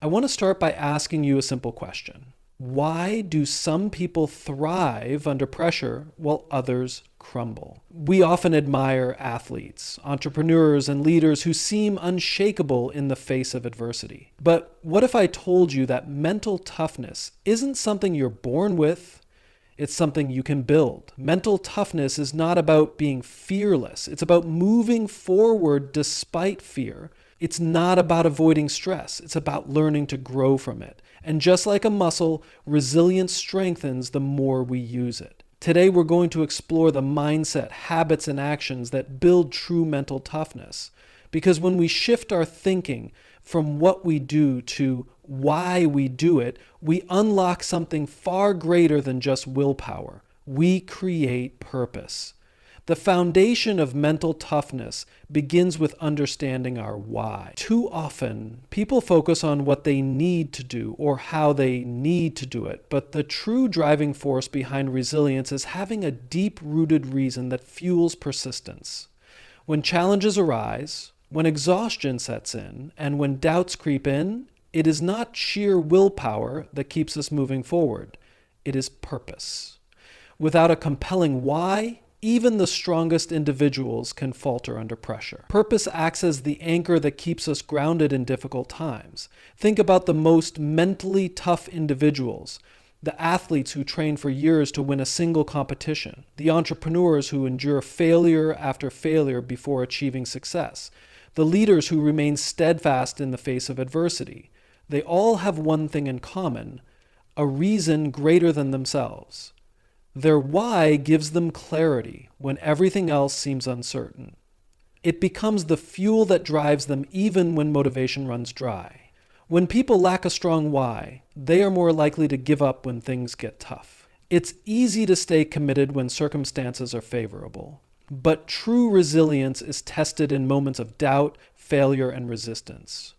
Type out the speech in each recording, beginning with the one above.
I want to start by asking you a simple question. Why do some people thrive under pressure while others crumble? We often admire athletes, entrepreneurs, and leaders who seem unshakable in the face of adversity. But what if I told you that mental toughness isn't something you're born with? It's something you can build. Mental toughness is not about being fearless. It's about moving forward despite fear. It's not about avoiding stress. It's about learning to grow from it. And just like a muscle, resilience strengthens the more we use it. Today, we're going to explore the mindset, habits, and actions that build true mental toughness. Because when we shift our thinking from what we do to why we do it, we unlock something far greater than just willpower. We create purpose. The foundation of mental toughness begins with understanding our why. Too often, people focus on what they need to do or how they need to do it, but the true driving force behind resilience is having a deep-rooted reason that fuels persistence. When challenges arise, when exhaustion sets in, and when doubts creep in, it is not sheer willpower that keeps us moving forward. It is purpose. Without a compelling why, even the strongest individuals can falter under pressure. Purpose acts as the anchor that keeps us grounded in difficult times. Think about the most mentally tough individuals, the athletes who train for years to win a single competition, the entrepreneurs who endure failure after failure before achieving success, the leaders who remain steadfast in the face of adversity. They all have one thing in common: a reason greater than themselves. Their why gives them clarity when everything else seems uncertain. It becomes the fuel that drives them even when motivation runs dry. When people lack a strong why, they are more likely to give up when things get tough. It's easy to stay committed when circumstances are favorable, but true resilience is tested in moments of doubt, failure, and resistance.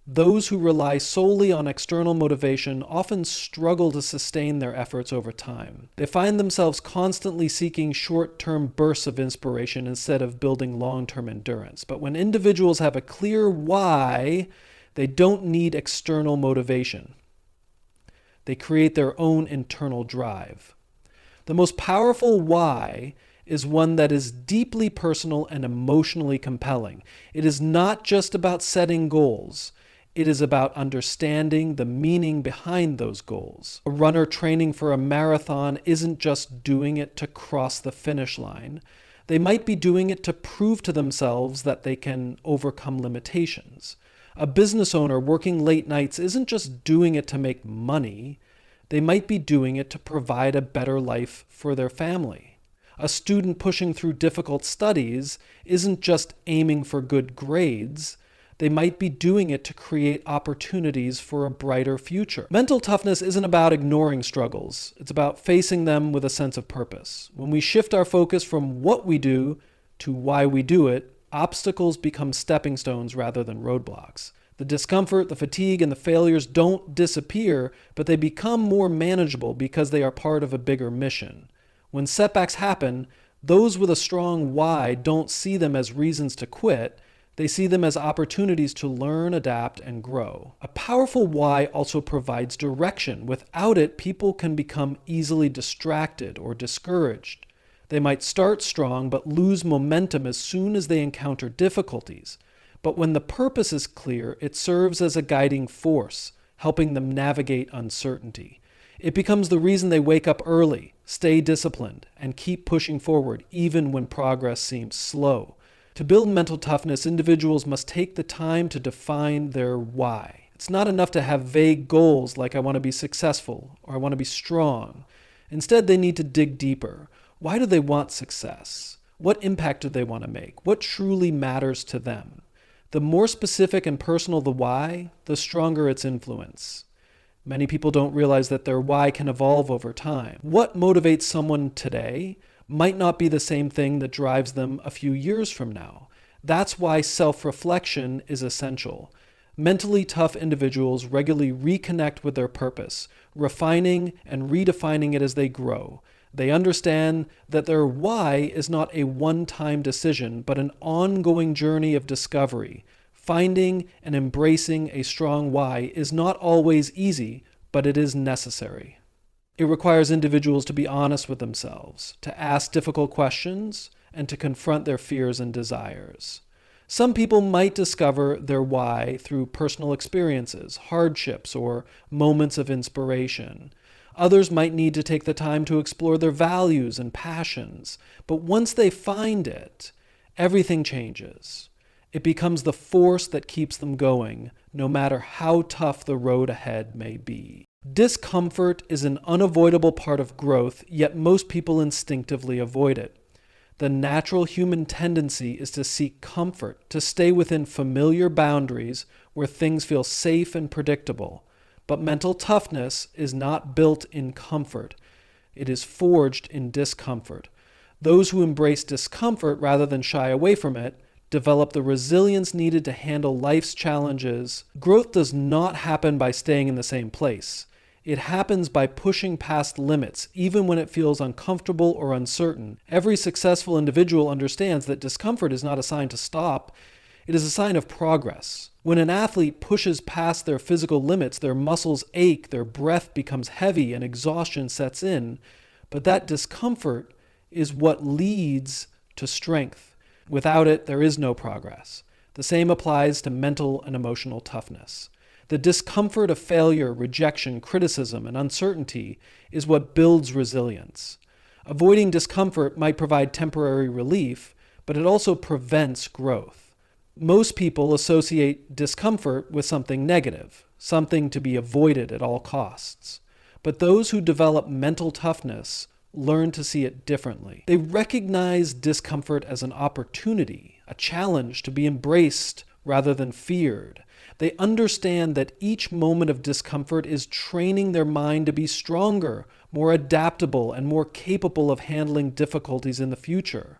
Those who rely solely on external motivation often struggle to sustain their efforts over time. They find themselves constantly seeking short-term bursts of inspiration instead of building long-term endurance. But when individuals have a clear why, they don't need external motivation. They create their own internal drive. The most powerful why is one that is deeply personal and emotionally compelling. It is not just about setting goals. It is about understanding the meaning behind those goals. A runner training for a marathon isn't just doing it to cross the finish line. They might be doing it to prove to themselves that they can overcome limitations. A business owner working late nights isn't just doing it to make money. They might be doing it to provide a better life for their family. A student pushing through difficult studies isn't just aiming for good grades. They might be doing it to create opportunities for a brighter future. Mental toughness isn't about ignoring struggles. It's about facing them with a sense of purpose. When we shift our focus from what we do to why we do it, obstacles become stepping stones rather than roadblocks. The discomfort, the fatigue, and the failures don't disappear, but they become more manageable because they are part of a bigger mission. When setbacks happen, those with a strong why don't see them as reasons to quit. They see them as opportunities to learn, adapt, and grow. A powerful why also provides direction. Without it, people can become easily distracted or discouraged. They might start strong but lose momentum as soon as they encounter difficulties. But when the purpose is clear, it serves as a guiding force, helping them navigate uncertainty. It becomes the reason they wake up early, stay disciplined, and keep pushing forward even when progress seems slow. To build mental toughness, individuals must take the time to define their why. It's not enough to have vague goals like I want to be successful or I want to be strong. Instead, they need to dig deeper. Why do they want success? What impact do they want to make? What truly matters to them? The more specific and personal the why, the stronger its influence. Many people don't realize that their why can evolve over time. What motivates someone today might not be the same thing that drives them a few years from now. That's why self-reflection is essential. Mentally tough individuals regularly reconnect with their purpose, refining and redefining it as they grow. They understand that their why is not a one-time decision, but an ongoing journey of discovery, Finding and embracing a strong why is not always easy, but it is necessary. It requires individuals to be honest with themselves, to ask difficult questions, and to confront their fears and desires. Some people might discover their why through personal experiences, hardships, or moments of inspiration. Others might need to take the time to explore their values and passions. But once they find it, everything changes. It becomes the force that keeps them going, no matter how tough the road ahead may be. Discomfort is an unavoidable part of growth, yet most people instinctively avoid it. The natural human tendency is to seek comfort, to stay within familiar boundaries where things feel safe and predictable. But mental toughness is not built in comfort. It is forged in discomfort. Those who embrace discomfort rather than shy away from it develop the resilience needed to handle life's challenges. Growth does not happen by staying in the same place. It happens by pushing past limits, even when it feels uncomfortable or uncertain. Every successful individual understands that discomfort is not a sign to stop. It is a sign of progress. When an athlete pushes past their physical limits, their muscles ache, their breath becomes heavy, and exhaustion sets in. But that discomfort is what leads to strength. Without it, there is no progress. The same applies to mental and emotional toughness. The discomfort of failure, rejection, criticism, and uncertainty is what builds resilience. Avoiding discomfort might provide temporary relief, but it also prevents growth. Most people associate discomfort with something negative, something to be avoided at all costs. But those who develop mental toughness learn to see it differently. They recognize discomfort as an opportunity, a challenge to be embraced rather than feared. They understand that each moment of discomfort is training their mind to be stronger, more adaptable, and more capable of handling difficulties in the future.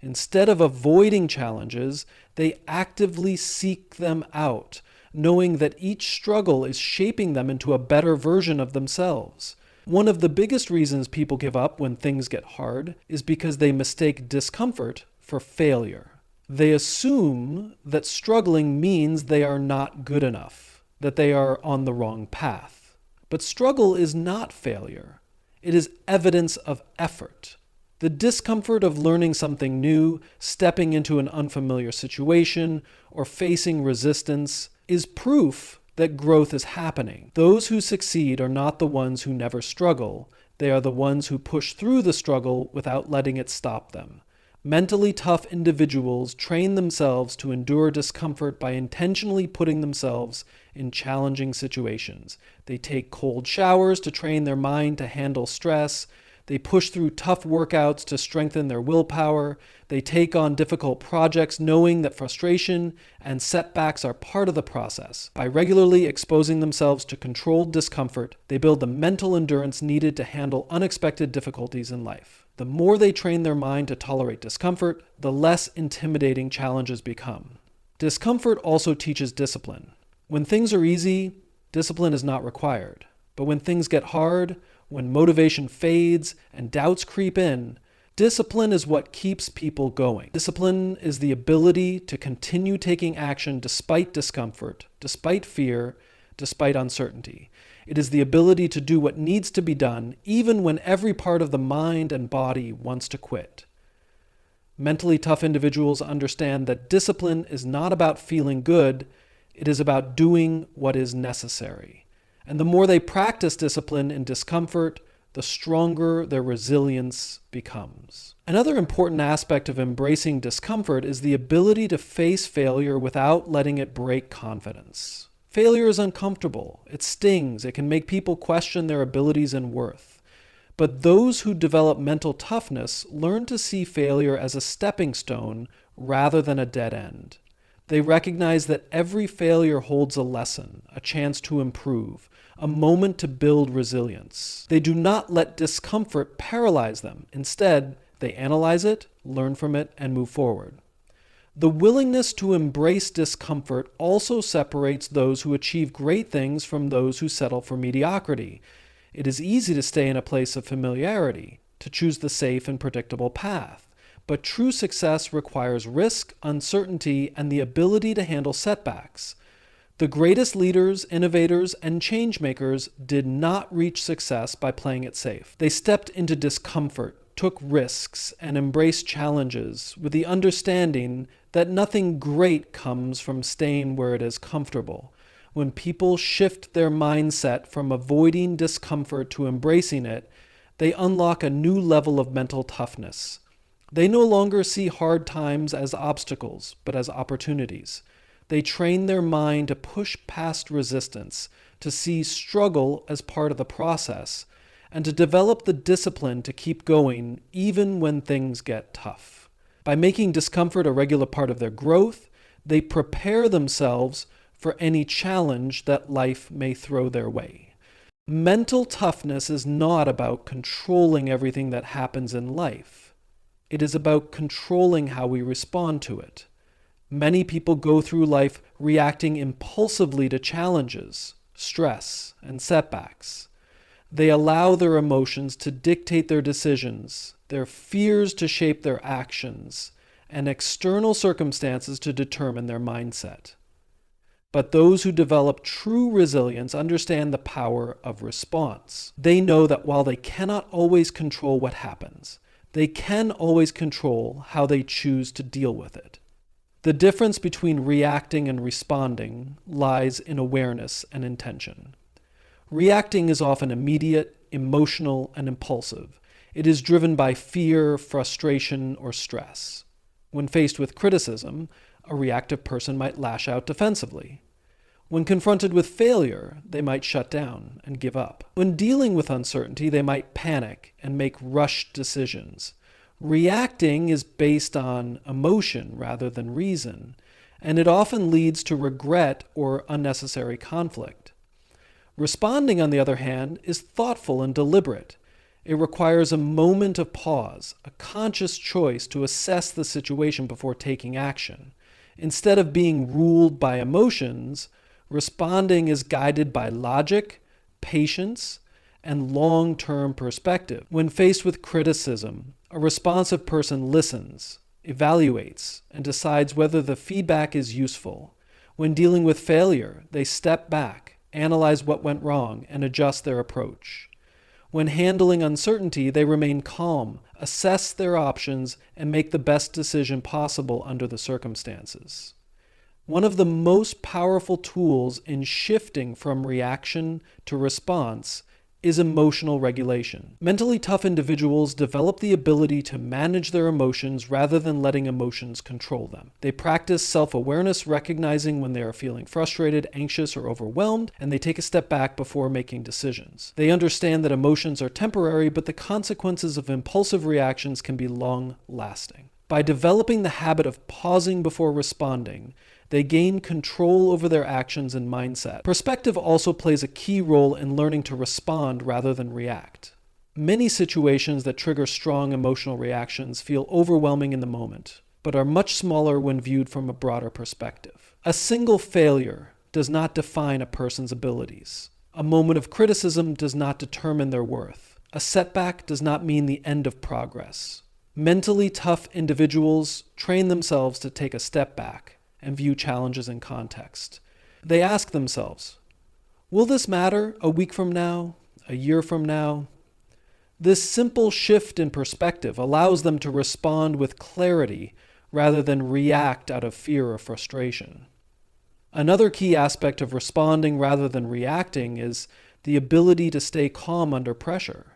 Instead of avoiding challenges, they actively seek them out, knowing that each struggle is shaping them into a better version of themselves. One of the biggest reasons people give up when things get hard is because they mistake discomfort for failure. They assume that struggling means they are not good enough, that they are on the wrong path. But struggle is not failure. It is evidence of effort. The discomfort of learning something new, stepping into an unfamiliar situation, or facing resistance is proof that growth is happening. Those who succeed are not the ones who never struggle. They are the ones who push through the struggle without letting it stop them. Mentally tough individuals train themselves to endure discomfort by intentionally putting themselves in challenging situations. They take cold showers to train their mind to handle stress. They push through tough workouts to strengthen their willpower. They take on difficult projects knowing that frustration and setbacks are part of the process. By regularly exposing themselves to controlled discomfort, they build the mental endurance needed to handle unexpected difficulties in life. The more they train their mind to tolerate discomfort, the less intimidating challenges become. Discomfort also teaches discipline. When things are easy, discipline is not required. But when things get hard, when motivation fades and doubts creep in, discipline is what keeps people going. Discipline is the ability to continue taking action despite discomfort, despite fear, despite uncertainty. It is the ability to do what needs to be done, even when every part of the mind and body wants to quit. Mentally tough individuals understand that discipline is not about feeling good, it is about doing what is necessary. And the more they practice discipline in discomfort, the stronger their resilience becomes. Another important aspect of embracing discomfort is the ability to face failure without letting it break confidence. Failure is uncomfortable, it stings, it can make people question their abilities and worth. But those who develop mental toughness learn to see failure as a stepping stone rather than a dead end. They recognize that every failure holds a lesson, a chance to improve, a moment to build resilience. They do not let discomfort paralyze them. Instead, they analyze it, learn from it, and move forward. The willingness to embrace discomfort also separates those who achieve great things from those who settle for mediocrity. It is easy to stay in a place of familiarity, to choose the safe and predictable path. but true success requires risk, uncertainty, and the ability to handle setbacks. The greatest leaders, innovators, and changemakers did not reach success by playing it safe. They stepped into discomfort, took risks, and embraced challenges with the understanding that nothing great comes from staying where it is comfortable. When people shift their mindset from avoiding discomfort to embracing it, they unlock a new level of mental toughness. They no longer see hard times as obstacles, but as opportunities. They train their mind to push past resistance, to see struggle as part of the process, and to develop the discipline to keep going even when things get tough. By making discomfort a regular part of their growth, they prepare themselves for any challenge that life may throw their way. Mental toughness is not about controlling everything that happens in life. It is about controlling how we respond to it. Many people go through life reacting impulsively to challenges, stress, and setbacks. They allow their emotions to dictate their decisions, their fears to shape their actions, and external circumstances to determine their mindset. But those who develop true resilience understand the power of response. They know that while they cannot always control what happens, they can always control how they choose to deal with it. The difference between reacting and responding lies in awareness and intention. Reacting is often immediate, emotional, and impulsive. It is driven by fear, frustration, or stress. When faced with criticism, a reactive person might lash out defensively. When confronted with failure, they might shut down and give up. When dealing with uncertainty, they might panic and make rushed decisions. Reacting is based on emotion rather than reason, and it often leads to regret or unnecessary conflict. Responding, on the other hand, is thoughtful and deliberate. It requires a moment of pause, a conscious choice to assess the situation before taking action. Instead of being ruled by emotions, responding is guided by logic, patience, and long-term perspective. When faced with criticism, a responsive person listens, evaluates, and decides whether the feedback is useful. When dealing with failure, they step back, analyze what went wrong, and adjust their approach. When handling uncertainty, they remain calm, assess their options, and make the best decision possible under the circumstances. One of the most powerful tools in shifting from reaction to response is emotional regulation. Mentally tough individuals develop the ability to manage their emotions rather than letting emotions control them. They practice self-awareness, recognizing when they are feeling frustrated, anxious, or overwhelmed, and they take a step back before making decisions. They understand that emotions are temporary, but the consequences of impulsive reactions can be long-lasting. By developing the habit of pausing before responding, they gain control over their actions and mindset. Perspective also plays a key role in learning to respond rather than react. Many situations that trigger strong emotional reactions feel overwhelming in the moment, but are much smaller when viewed from a broader perspective. A single failure does not define a person's abilities. A moment of criticism does not determine their worth. A setback does not mean the end of progress. Mentally tough individuals train themselves to take a step back and view challenges in context. They ask themselves, will this matter a week from now, a year from now? This simple shift in perspective allows them to respond with clarity rather than react out of fear or frustration. Another key aspect of responding rather than reacting is the ability to stay calm under pressure.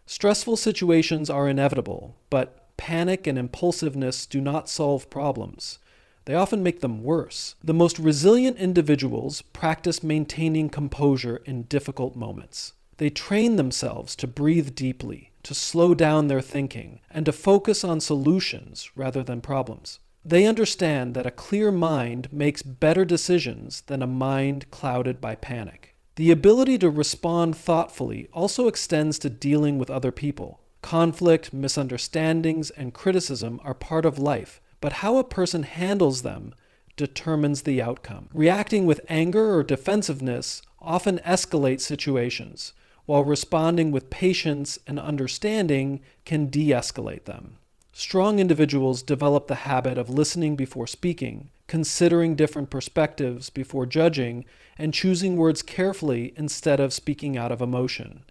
Stressful situations are inevitable, but panic and impulsiveness do not solve problems. They often make them worse. The most resilient individuals practice maintaining composure in difficult moments. They train themselves to breathe deeply, to slow down their thinking, and to focus on solutions rather than problems. They understand that a clear mind makes better decisions than a mind clouded by panic. The ability to respond thoughtfully also extends to dealing with other people. Conflict, misunderstandings, and criticism are part of life, but how a person handles them determines the outcome. Reacting with anger or defensiveness often escalates situations, while responding with patience and understanding can de-escalate them. Strong individuals develop the habit of listening before speaking, considering different perspectives before judging, and choosing words carefully instead of speaking out of emotion.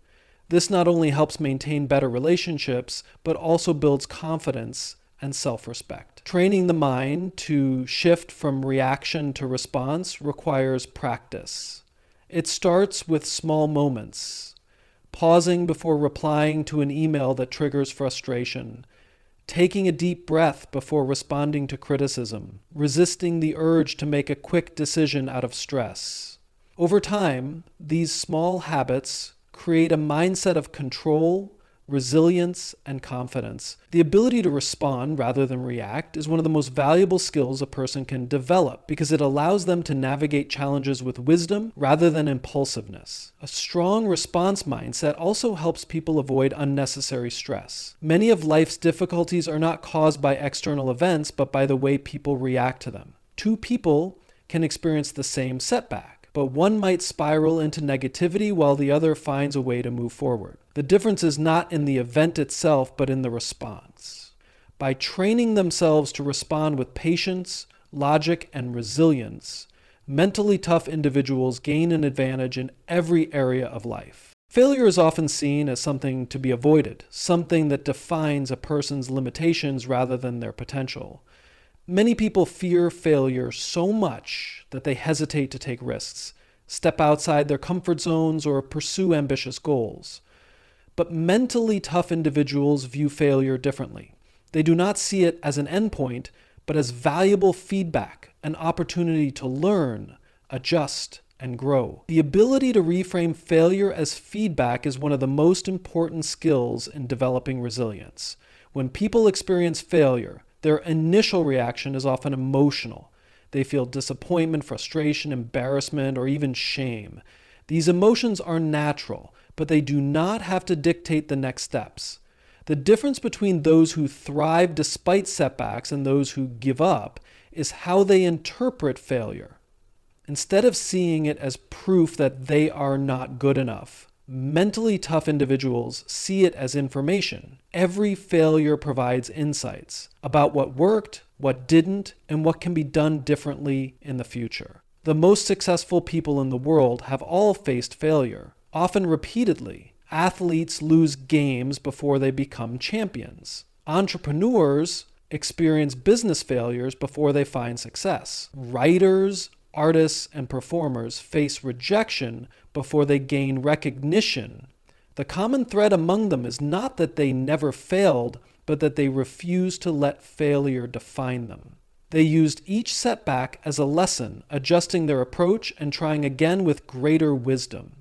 This not only helps maintain better relationships, but also builds confidence and self-respect. Training the mind to shift from reaction to response requires practice. It starts with small moments, pausing before replying to an email that triggers frustration, taking a deep breath before responding to criticism, resisting the urge to make a quick decision out of stress. Over time, these small habits create a mindset of control, resilience, and confidence. The ability to respond rather than react is one of the most valuable skills a person can develop because it allows them to navigate challenges with wisdom rather than impulsiveness. A strong response mindset also helps people avoid unnecessary stress. Many of life's difficulties are not caused by external events, but by the way people react to them. Two people can experience the same setback, but one might spiral into negativity while the other finds a way to move forward. The difference is not in the event itself, but in the response. By training themselves to respond with patience, logic, and resilience, mentally tough individuals gain an advantage in every area of life. Failure is often seen as something to be avoided, something that defines a person's limitations rather than their potential. Many people fear failure so much that they hesitate to take risks, step outside their comfort zones, or pursue ambitious goals. But mentally tough individuals view failure differently. They do not see it as an endpoint, but as valuable feedback, an opportunity to learn, adjust, and grow. The ability to reframe failure as feedback is one of the most important skills in developing resilience. When people experience failure, their initial reaction is often emotional. They feel disappointment, frustration, embarrassment, or even shame. These emotions are natural, but they do not have to dictate the next steps. The difference between those who thrive despite setbacks and those who give up is how they interpret failure. Instead of seeing it as proof that they are not good enough, mentally tough individuals see it as information. Every failure provides insights about what worked, what didn't, and what can be done differently in the future. The most successful people in the world have all faced failure, often repeatedly. Athletes lose games before they become champions. Entrepreneurs experience business failures before they find success. Writers, artists, and performers face rejection before they gain recognition. The common thread among them is not that they never failed, but that they refuse to let failure define them. They used each setback as a lesson, adjusting their approach and trying again with greater wisdom.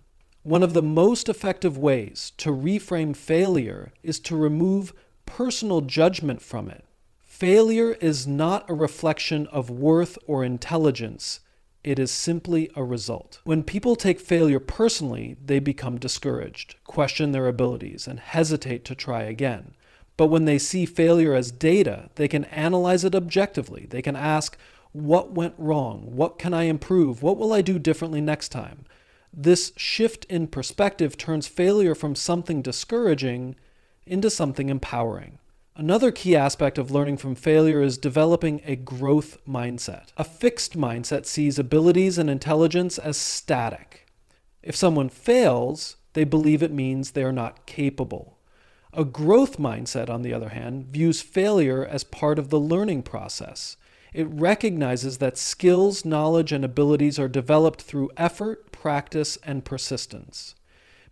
One of the most effective ways to reframe failure is to remove personal judgment from it. Failure is not a reflection of worth or intelligence. It is simply a result. When people take failure personally, they become discouraged, question their abilities, and hesitate to try again. But when they see failure as data, they can analyze it objectively. They can ask, what went wrong? What can I improve? What will I do differently next time? This shift in perspective turns failure from something discouraging into something empowering. Another key aspect of learning from failure is developing a growth mindset. A fixed mindset sees abilities and intelligence as static. If someone fails, they believe it means they are not capable. A growth mindset, on the other hand, views failure as part of the learning process. It recognizes that skills, knowledge, and abilities are developed through effort, practice, and persistence.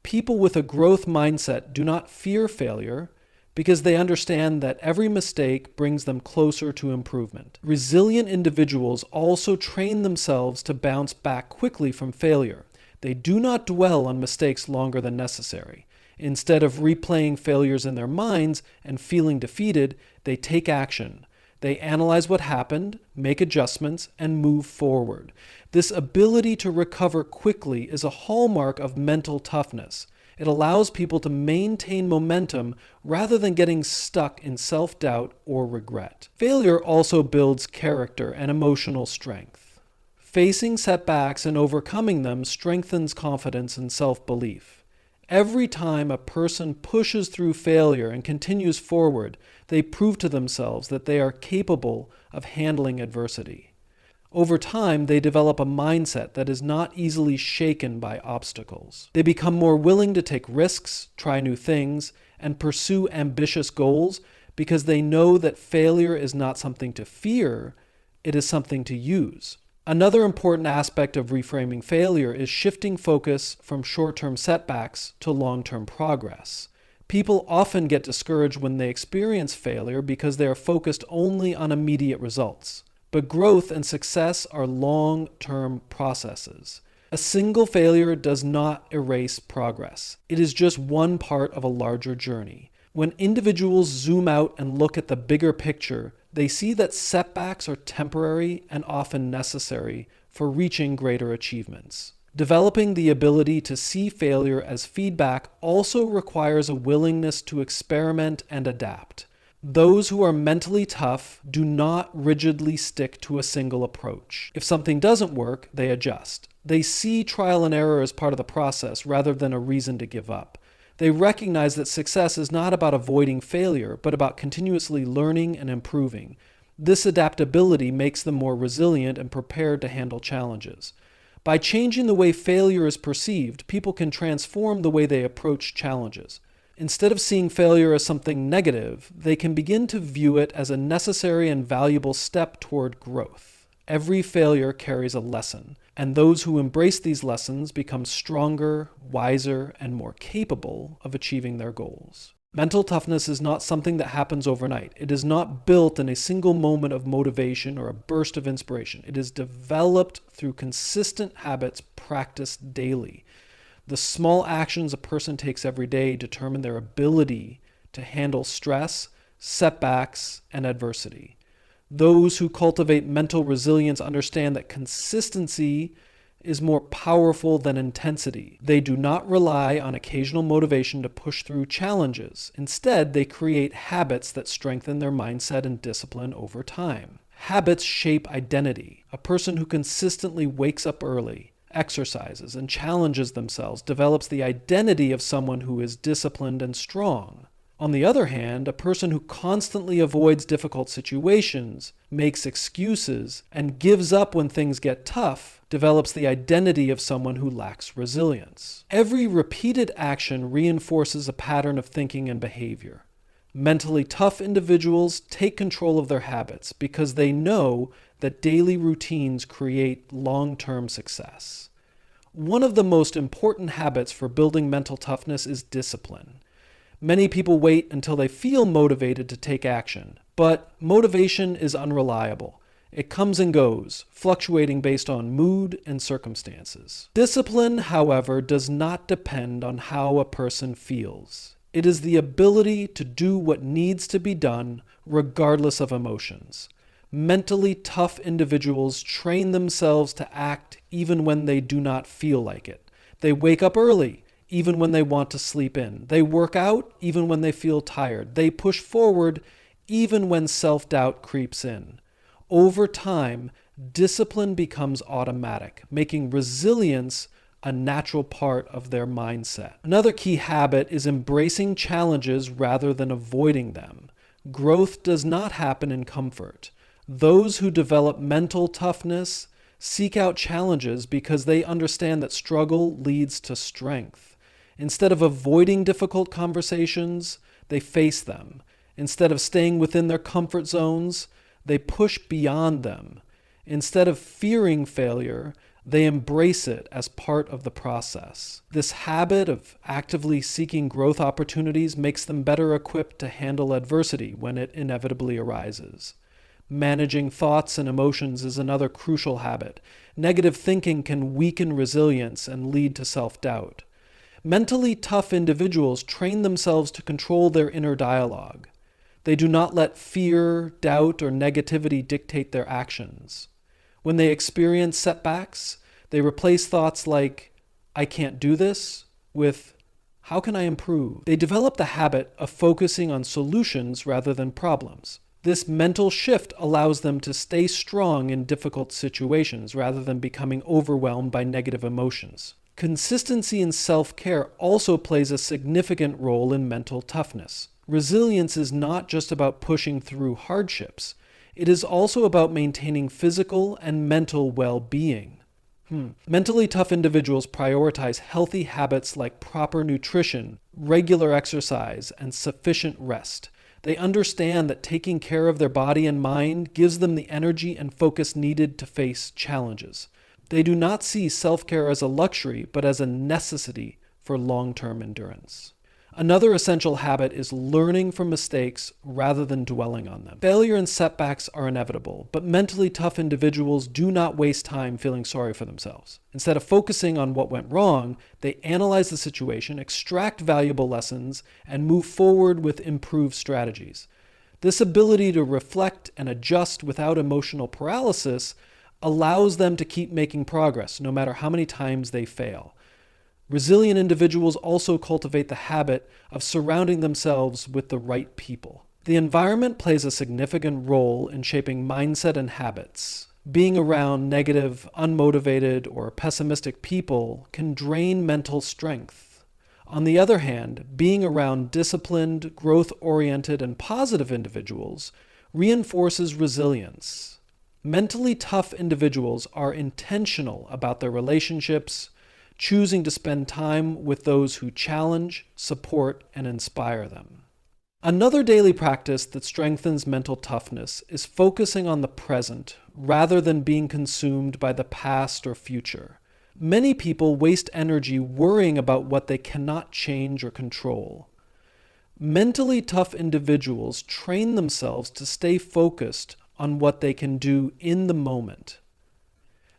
People with a growth mindset do not fear failure because they understand that every mistake brings them closer to improvement. Resilient individuals also train themselves to bounce back quickly from failure. They do not dwell on mistakes longer than necessary. Instead of replaying failures in their minds and feeling defeated, they take action. They analyze what happened, make adjustments, and move forward. This ability to recover quickly is a hallmark of mental toughness. It allows people to maintain momentum rather than getting stuck in self-doubt or regret. Failure also builds character and emotional strength. Facing setbacks and overcoming them strengthens confidence and self-belief. Every time a person pushes through failure and continues forward, they prove to themselves that they are capable of handling adversity. Over time, they develop a mindset that is not easily shaken by obstacles. They become more willing to take risks, try new things, and pursue ambitious goals because they know that failure is not something to fear, it is something to use. Another important aspect of reframing failure is shifting focus from short-term setbacks to long-term progress. People often get discouraged when they experience failure because they are focused only on immediate results. But growth and success are long-term processes. A single failure does not erase progress. It is just one part of a larger journey. When individuals zoom out and look at the bigger picture, they see that setbacks are temporary and often necessary for reaching greater achievements. Developing the ability to see failure as feedback also requires a willingness to experiment and adapt. Those who are mentally tough do not rigidly stick to a single approach. If something doesn't work, they adjust. They see trial and error as part of the process rather than a reason to give up. They recognize that success is not about avoiding failure, but about continuously learning and improving. This adaptability makes them more resilient and prepared to handle challenges. By changing the way failure is perceived, people can transform the way they approach challenges. Instead of seeing failure as something negative, they can begin to view it as a necessary and valuable step toward growth. Every failure carries a lesson, and those who embrace these lessons become stronger, wiser, and more capable of achieving their goals. Mental toughness is not something that happens overnight. It is not built in a single moment of motivation or a burst of inspiration. It is developed through consistent habits practiced daily. The small actions a person takes every day determine their ability to handle stress, setbacks, and adversity. Those who cultivate mental resilience understand that consistency is more powerful than intensity. They do not rely on occasional motivation to push through challenges. Instead, they create habits that strengthen their mindset and discipline over time. Habits shape identity. A person who consistently wakes up early, exercises, and challenges themselves develops the identity of someone who is disciplined and strong. On the other hand, a person who constantly avoids difficult situations, makes excuses, and gives up when things get tough develops the identity of someone who lacks resilience. Every repeated action reinforces a pattern of thinking and behavior. Mentally tough individuals take control of their habits because they know that daily routines create long-term success. One of the most important habits for building mental toughness is discipline. Many people wait until they feel motivated to take action, but motivation is unreliable. It comes and goes, fluctuating based on mood and circumstances. Discipline, however, does not depend on how a person feels. It is the ability to do what needs to be done regardless of emotions. Mentally tough individuals train themselves to act even when they do not feel like it. They wake up early, even when they want to sleep in. They work out even when they feel tired. They push forward even when self-doubt creeps in. Over time, discipline becomes automatic, making resilience a natural part of their mindset. Another key habit is embracing challenges rather than avoiding them. Growth does not happen in comfort. Those who develop mental toughness seek out challenges because they understand that struggle leads to strength. Instead of avoiding difficult conversations, they face them. Instead of staying within their comfort zones, they push beyond them. Instead of fearing failure, they embrace it as part of the process. This habit of actively seeking growth opportunities makes them better equipped to handle adversity when it inevitably arises. Managing thoughts and emotions is another crucial habit. Negative thinking can weaken resilience and lead to self-doubt. Mentally tough individuals train themselves to control their inner dialogue. They do not let fear, doubt, or negativity dictate their actions. When they experience setbacks, they replace thoughts like, "I can't do this," with, "How can I improve?" They develop the habit of focusing on solutions rather than problems. This mental shift allows them to stay strong in difficult situations rather than becoming overwhelmed by negative emotions. Consistency in self-care also plays a significant role in mental toughness. Resilience is not just about pushing through hardships. It is also about maintaining physical and mental well-being. Mentally tough individuals prioritize healthy habits like proper nutrition, regular exercise, and sufficient rest. They understand that taking care of their body and mind gives them the energy and focus needed to face challenges. They do not see self-care as a luxury, but as a necessity for long-term endurance. Another essential habit is learning from mistakes rather than dwelling on them. Failure and setbacks are inevitable, but mentally tough individuals do not waste time feeling sorry for themselves. Instead of focusing on what went wrong, they analyze the situation, extract valuable lessons, and move forward with improved strategies. This ability to reflect and adjust without emotional paralysis allows them to keep making progress, no matter how many times they fail. Resilient individuals also cultivate the habit of surrounding themselves with the right people. The environment plays a significant role in shaping mindset and habits. Being around negative, unmotivated, or pessimistic people can drain mental strength. On the other hand, being around disciplined, growth-oriented, and positive individuals reinforces resilience. Mentally tough individuals are intentional about their relationships, choosing to spend time with those who challenge, support, and inspire them. Another daily practice that strengthens mental toughness is focusing on the present rather than being consumed by the past or future. Many people waste energy worrying about what they cannot change or control. Mentally tough individuals train themselves to stay focused on what they can do in the moment.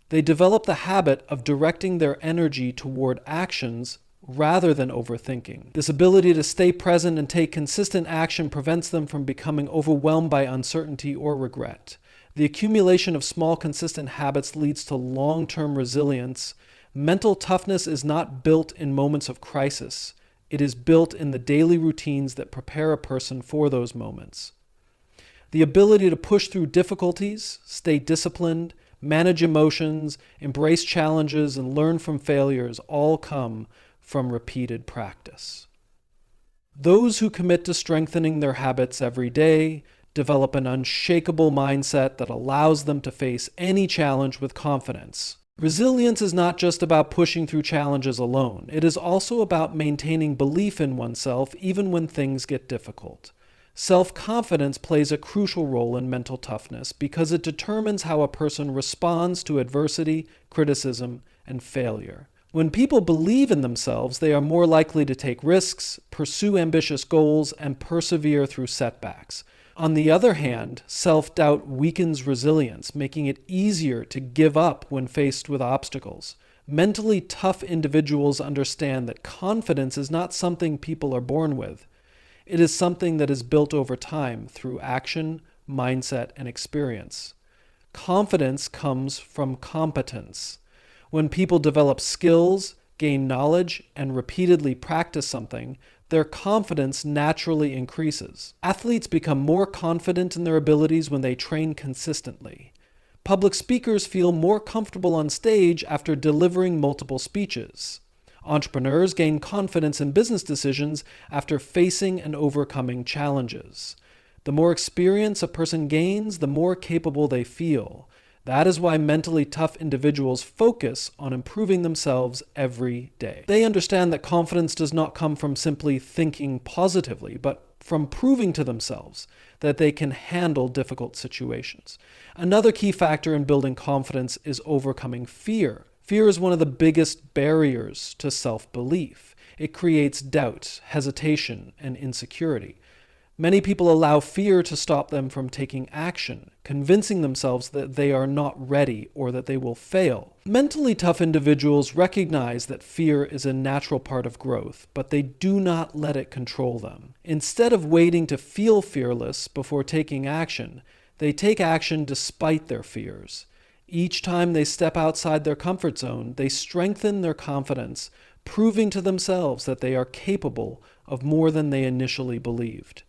They develop the habit of directing their energy toward actions rather than overthinking. This ability to stay present and take consistent action prevents them from becoming overwhelmed by uncertainty or regret. The accumulation of small, consistent habits leads to long-term resilience. Mental toughness is not built in moments of crisis. It is built in the daily routines that prepare a person for those moments. The ability to push through difficulties, stay disciplined, manage emotions, embrace challenges, and learn from failures all come from repeated practice. Those who commit to strengthening their habits every day develop an unshakable mindset that allows them to face any challenge with confidence. Resilience is not just about pushing through challenges alone. It is also about maintaining belief in oneself even when things get difficult. Self-confidence plays a crucial role in mental toughness because it determines how a person responds to adversity, criticism, and failure. When people believe in themselves, they are more likely to take risks, pursue ambitious goals, and persevere through setbacks. On the other hand, self-doubt weakens resilience, making it easier to give up when faced with obstacles. Mentally tough individuals understand that confidence is not something people are born with. It is something that is built over time through action, mindset, and experience. Confidence comes from competence. When people develop skills, gain knowledge, and repeatedly practice something, their confidence naturally increases. Athletes become more confident in their abilities when they train consistently. Public speakers feel more comfortable on stage after delivering multiple speeches. Entrepreneurs gain confidence in business decisions after facing and overcoming challenges. The more experience a person gains, the more capable they feel. That is why mentally tough individuals focus on improving themselves every day. They understand that confidence does not come from simply thinking positively, but from proving to themselves that they can handle difficult situations. Another key factor in building confidence is overcoming fear. Fear is one of the biggest barriers to self-belief. It creates doubt, hesitation, and insecurity. Many people allow fear to stop them from taking action, convincing themselves that they are not ready or that they will fail. Mentally tough individuals recognize that fear is a natural part of growth, but they do not let it control them. Instead of waiting to feel fearless before taking action, they take action despite their fears. Each time they step outside their comfort zone, they strengthen their confidence, proving to themselves that they are capable of more than they initially believed.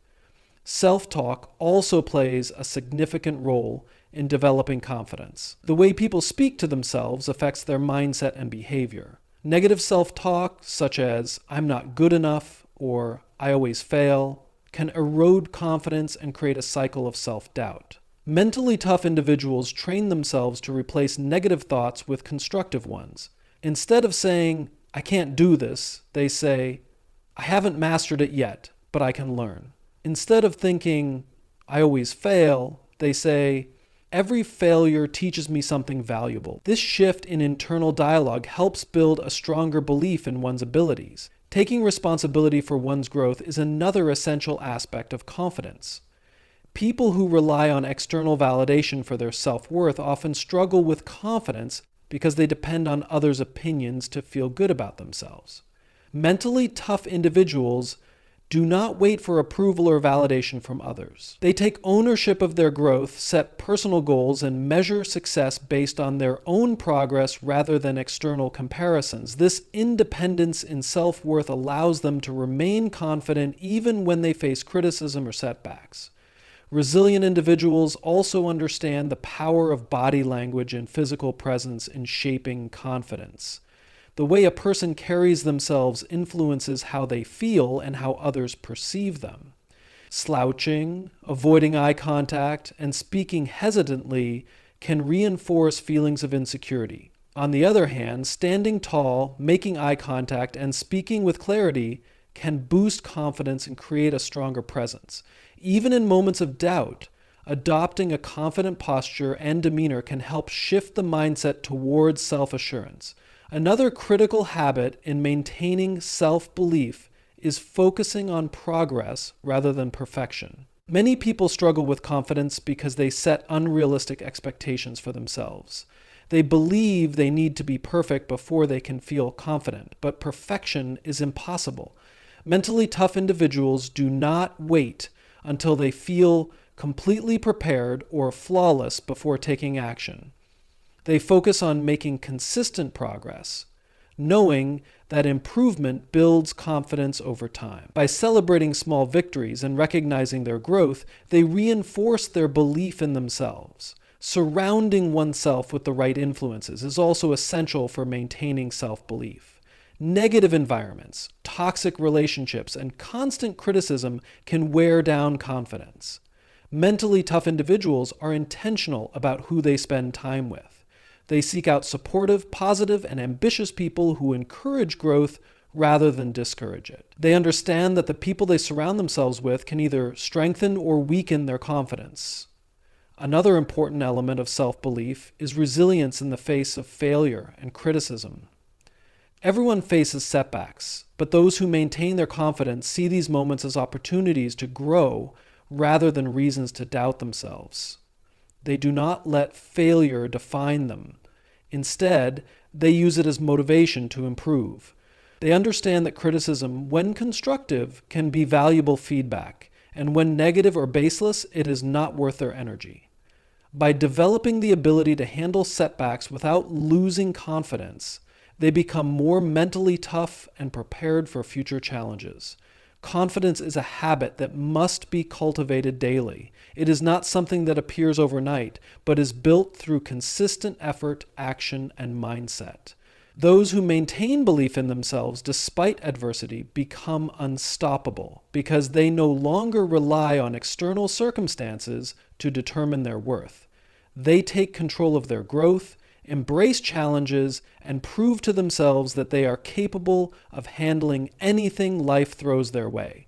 Self-talk also plays a significant role in developing confidence. The way people speak to themselves affects their mindset and behavior. Negative self-talk, such as "I'm not good enough" or "I always fail," can erode confidence and create a cycle of self-doubt. Mentally tough individuals train themselves to replace negative thoughts with constructive ones. Instead of saying, "I can't do this," they say, "I haven't mastered it yet, but I can learn." Instead of thinking, "I always fail," they say, "Every failure teaches me something valuable." This shift in internal dialogue helps build a stronger belief in one's abilities. Taking responsibility for one's growth is another essential aspect of confidence. People who rely on external validation for their self-worth often struggle with confidence because they depend on others' opinions to feel good about themselves. Mentally tough individuals do not wait for approval or validation from others. They take ownership of their growth, set personal goals, and measure success based on their own progress rather than external comparisons. This independence in self-worth allows them to remain confident even when they face criticism or setbacks. Resilient individuals also understand the power of body language and physical presence in shaping confidence. The way a person carries themselves influences how they feel and how others perceive them. Slouching, avoiding eye contact, and speaking hesitantly can reinforce feelings of insecurity. On the other hand, standing tall, making eye contact, and speaking with clarity can boost confidence and create a stronger presence. Even in moments of doubt, adopting a confident posture and demeanor can help shift the mindset towards self-assurance. Another critical habit in maintaining self-belief is focusing on progress rather than perfection. Many people struggle with confidence because they set unrealistic expectations for themselves. They believe they need to be perfect before they can feel confident, but perfection is impossible. Mentally tough individuals do not wait until they feel completely prepared or flawless before taking action. They focus on making consistent progress, knowing that improvement builds confidence over time. By celebrating small victories and recognizing their growth, they reinforce their belief in themselves. Surrounding oneself with the right influences is also essential for maintaining self-belief. Negative environments, toxic relationships, and constant criticism can wear down confidence. Mentally tough individuals are intentional about who they spend time with. They seek out supportive, positive, and ambitious people who encourage growth rather than discourage it. They understand that the people they surround themselves with can either strengthen or weaken their confidence. Another important element of self-belief is resilience in the face of failure and criticism. Everyone faces setbacks, but those who maintain their confidence see these moments as opportunities to grow rather than reasons to doubt themselves. They do not let failure define them. Instead, they use it as motivation to improve. They understand that criticism, when constructive, can be valuable feedback, and when negative or baseless, it is not worth their energy. By developing the ability to handle setbacks without losing confidence, they become more mentally tough and prepared for future challenges. Confidence is a habit that must be cultivated daily. It is not something that appears overnight, but is built through consistent effort, action, and mindset. Those who maintain belief in themselves despite adversity become unstoppable because they no longer rely on external circumstances to determine their worth. They take control of their growth, embrace challenges, and prove to themselves that they are capable of handling anything life throws their way.